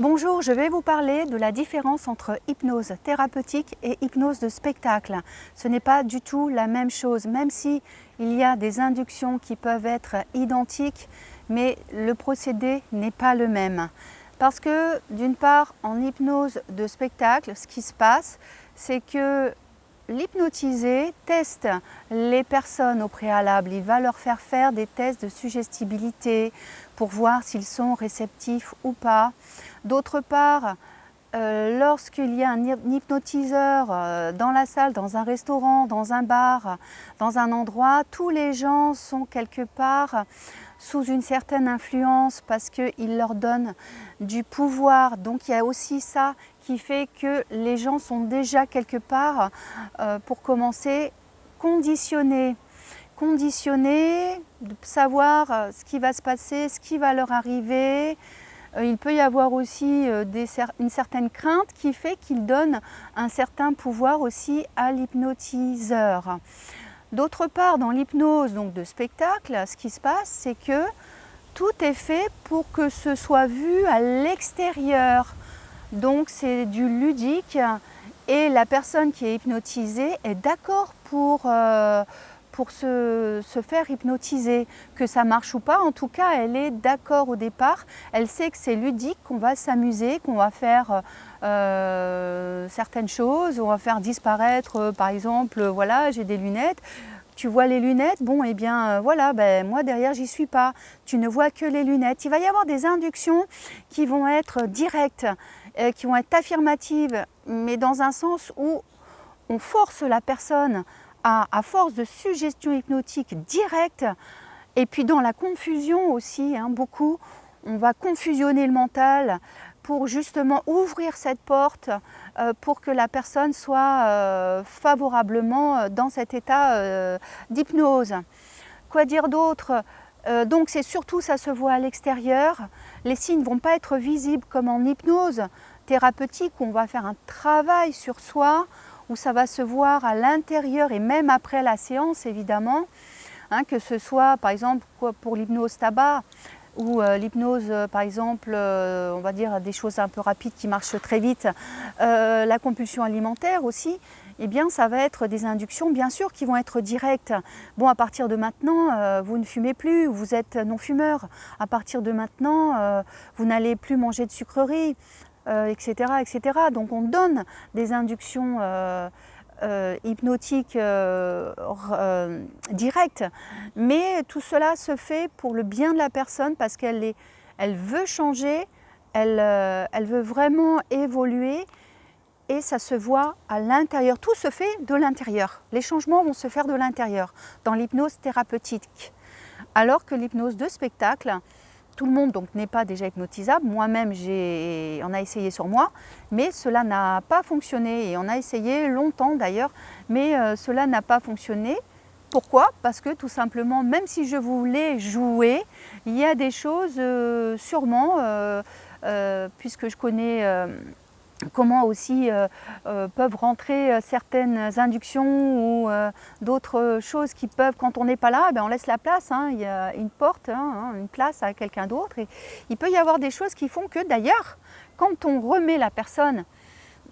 Bonjour, je vais vous parler de la différence entre hypnose thérapeutique et hypnose de spectacle. Ce n'est pas du tout la même chose, même si il y a des inductions qui peuvent être identiques, mais le procédé n'est pas le même. Parce que d'une part, en hypnose de spectacle, ce qui se passe, c'est que l'hypnotisé teste les personnes au préalable. Il va leur faire des tests de suggestibilité pour voir s'ils sont réceptifs ou pas. D'autre part, lorsqu'il y a un hypnotiseur dans la salle, dans un restaurant, dans un bar, dans un endroit, tous les gens sont quelque part sous une certaine influence parce qu'il leur donne du pouvoir. Donc il y a aussi ça qui fait que les gens sont déjà quelque part, pour commencer, conditionnés. Conditionnés, de savoir ce qui va se passer, ce qui va leur arriver. Il peut y avoir aussi une certaine crainte qui fait qu'il donne un certain pouvoir aussi à l'hypnotiseur. D'autre part, dans l'hypnose de spectacle, ce qui se passe, c'est que tout est fait pour que ce soit vu à l'extérieur. Donc c'est du ludique et la personne qui est hypnotisée est d'accord pour se faire hypnotiser. Que ça marche ou pas, en tout cas, elle est d'accord au départ. Elle sait que c'est ludique, qu'on va s'amuser, qu'on va faire certaines choses. On va faire disparaître, par exemple, voilà, j'ai des lunettes. Tu vois les lunettes, bon, eh bien, voilà, ben, moi derrière, j'y suis pas. Tu ne vois que les lunettes. Il va y avoir des inductions qui vont être directes, qui vont être affirmatives, mais dans un sens où on force la personne à force de suggestion hypnotique directe, et puis dans la confusion aussi, beaucoup, on va confusionner le mental pour justement ouvrir cette porte pour que la personne soit favorablement dans cet état d'hypnose. Quoi dire d'autre? Donc c'est surtout, ça se voit à l'extérieur. Les signes ne vont pas être visibles comme en hypnose thérapeutique où on va faire un travail sur soi, où ça va se voir à l'intérieur et même après la séance évidemment, que ce soit par exemple pour l'hypnose tabac ou l'hypnose par exemple, on va dire des choses un peu rapides qui marchent très vite, la compulsion alimentaire aussi, eh bien ça va être des inductions bien sûr qui vont être directes. Bon, à partir de maintenant, vous ne fumez plus, vous êtes non-fumeur. À partir de maintenant, vous n'allez plus manger de sucreries. Etc., etc. Donc on donne des inductions hypnotiques directes, mais tout cela se fait pour le bien de la personne parce qu'elle veut changer, elle veut vraiment évoluer et ça se voit à l'intérieur. Tout se fait de l'intérieur. Les changements vont se faire de l'intérieur dans l'hypnose thérapeutique. Alors que l'hypnose de spectacle, tout le monde n'est pas déjà hypnotisable. Moi-même, on a essayé sur moi, mais cela n'a pas fonctionné. Et on a essayé longtemps d'ailleurs, mais cela n'a pas fonctionné. Pourquoi? Parce que tout simplement, même si je voulais jouer, il y a des choses sûrement, puisque je connais comment aussi peuvent rentrer certaines inductions ou d'autres choses qui peuvent, quand on n'est pas là, on laisse la place, il y a une porte, une place à quelqu'un d'autre. Et il peut y avoir des choses qui font que d'ailleurs, quand on remet la personne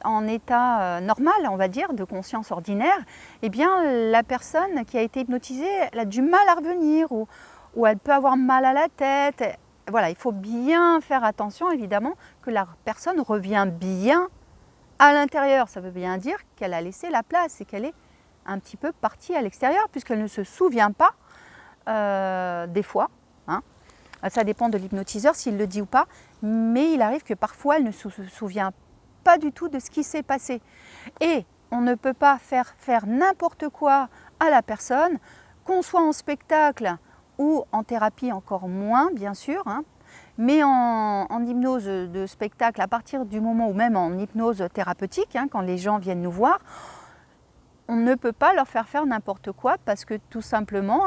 en état normal, on va dire, de conscience ordinaire, eh bien la personne qui a été hypnotisée, elle a du mal à revenir ou elle peut avoir mal à la tête. Voilà, il faut bien faire attention évidemment que la personne revient bien à l'intérieur. Ça veut bien dire qu'elle a laissé la place et qu'elle est un petit peu partie à l'extérieur puisqu'elle ne se souvient pas des fois. Ça dépend de l'hypnotiseur s'il le dit ou pas, mais il arrive que parfois elle ne se souvient pas du tout de ce qui s'est passé. Et on ne peut pas faire n'importe quoi à la personne, qu'on soit en spectacle ou en thérapie encore moins, bien sûr, mais en hypnose de spectacle, à partir du moment, ou même en hypnose thérapeutique, quand les gens viennent nous voir, on ne peut pas leur faire n'importe quoi parce que tout simplement,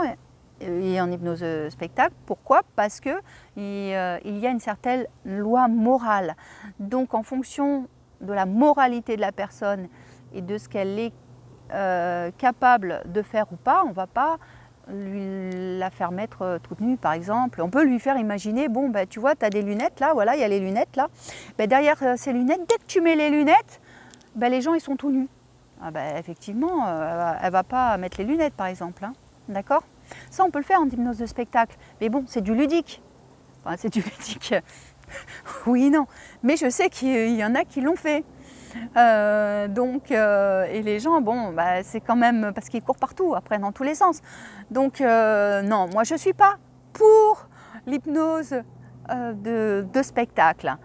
et en hypnose spectacle, pourquoi? Parce qu'il y a une certaine loi morale. Donc en fonction de la moralité de la personne et de ce qu'elle est capable de faire ou pas, on ne va pas la faire mettre toute nue par exemple. On peut lui faire imaginer, bon ben, tu vois, tu as des lunettes là, voilà, il y a les lunettes là. Ben, derrière ces lunettes, dès que tu mets les lunettes, ben, les gens ils sont tout nus. Ah ben, effectivement, elle ne va pas mettre les lunettes par exemple, hein, d'accord? Ça on peut le faire en hypnose de spectacle, mais bon, c'est du ludique. Enfin, c'est du ludique, oui, non, mais je sais qu'il y en a qui l'ont fait. Et les gens, bon, bah, c'est quand même parce qu'ils courent partout, après dans tous les sens. Donc non, moi je ne suis pas pour l'hypnose de spectacle.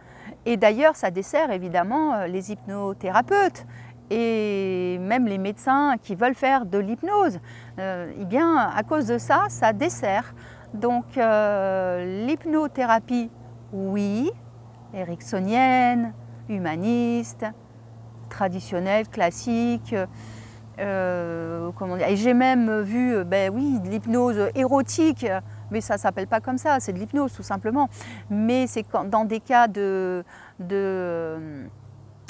Et d'ailleurs, ça dessert évidemment les hypnothérapeutes et même les médecins qui veulent faire de l'hypnose. Eh bien, à cause de ça, ça dessert. Donc l'hypnothérapie, oui, ericksonienne, humaniste, traditionnelle, classique. Comment dire, et j'ai même vu, ben oui, de l'hypnose érotique, mais ça ne s'appelle pas comme ça, c'est de l'hypnose tout simplement. Mais c'est dans des cas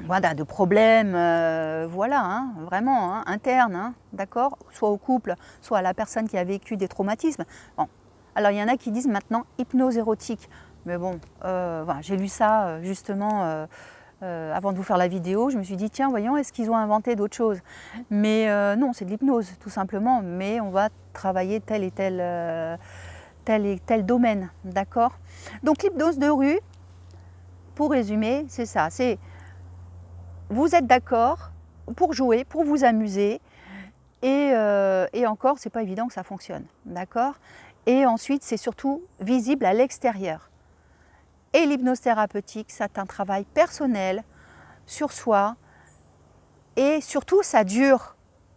voilà, de problèmes, voilà, hein, vraiment, hein, internes, hein, d'accord, soit au couple, soit à la personne qui a vécu des traumatismes. Bon. Alors il y en a qui disent maintenant hypnose érotique, mais bon, voilà, j'ai lu ça justement avant de vous faire la vidéo, je me suis dit tiens voyons, est-ce qu'ils ont inventé d'autres choses? Mais non, c'est de l'hypnose tout simplement, mais on va travailler tel et tel domaine, d'accord? Donc l'hypnose de rue, pour résumer, c'est ça, c'est vous êtes d'accord pour jouer, pour vous amuser, et encore, c'est pas évident que ça fonctionne, d'accord? Et ensuite, c'est surtout visible à l'extérieur. Et l'hypnose thérapeutique, c'est un travail personnel sur soi, et surtout, ça dure.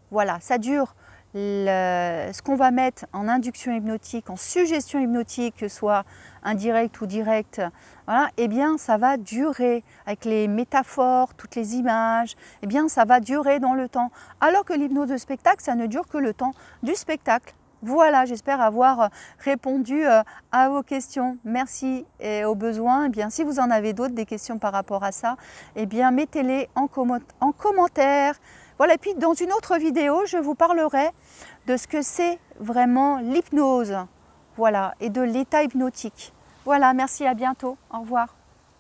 Voilà, ça dure. Ce qu'on va mettre en induction hypnotique, en suggestion hypnotique, que ce soit indirect ou direct, voilà, eh bien ça va durer avec les métaphores, toutes les images, eh bien ça va durer dans le temps. Alors que l'hypnose de spectacle, ça ne dure que le temps du spectacle. Voilà, j'espère avoir répondu à vos questions. Merci, et au besoin, eh bien, si vous en avez d'autres, des questions par rapport à ça, eh bien mettez-les en commentaire. Voilà, et puis dans une autre vidéo, je vous parlerai de ce que c'est vraiment l'hypnose, voilà, et de l'état hypnotique. Voilà, merci, à bientôt, au revoir.